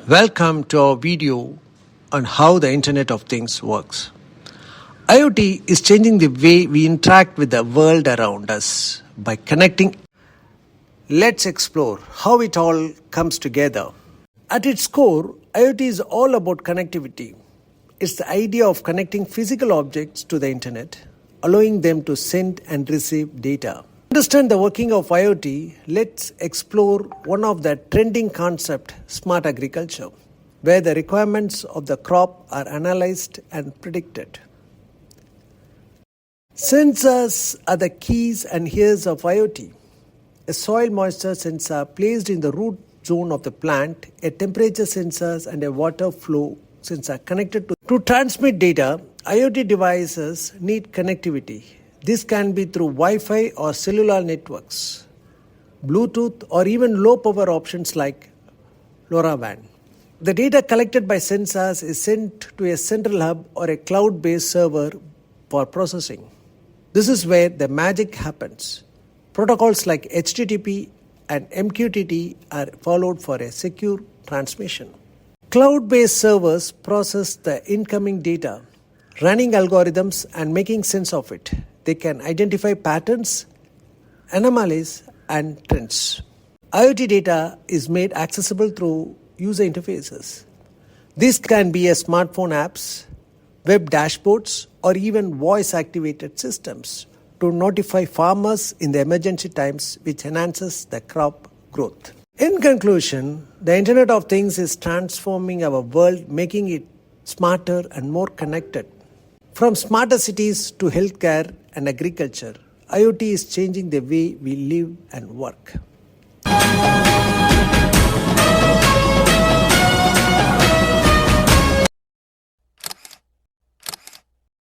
Welcome to our video on how the Internet of Things works. IoT is changing the way we interact with the world around us by connecting. Let's explore how it all comes together. At its core, IoT is all about connectivity. It's the idea of connecting physical objects to the Internet, allowing them to send and receive data. To understand the working of IoT, let's explore one of the trending concepts, smart agriculture, where the requirements of the crop are analyzed and predicted. Sensors are the keys and ears of IoT. A soil moisture sensor placed in the root zone of the plant, a temperature sensor and a water flow sensor connected to transmit data. IoT devices need connectivity. This can be through Wi-Fi or cellular networks, Bluetooth, or even low-power options like LoRaWAN. The data collected by sensors is sent to a central hub or a cloud-based server for processing. This is where the magic happens. Protocols like HTTP and MQTT are followed for a secure transmission. Cloud-based servers process the incoming data, running algorithms and making sense of it. They can identify patterns, anomalies, and trends. IoT data is made accessible through user interfaces. This can be a smartphone apps, web dashboards, or even voice-activated systems to notify farmers in the emergency times, which enhances the crop growth. In conclusion, the Internet of Things is transforming our world, making it smarter and more connected. From smarter cities to healthcare and agriculture, IoT is changing the way we live and work.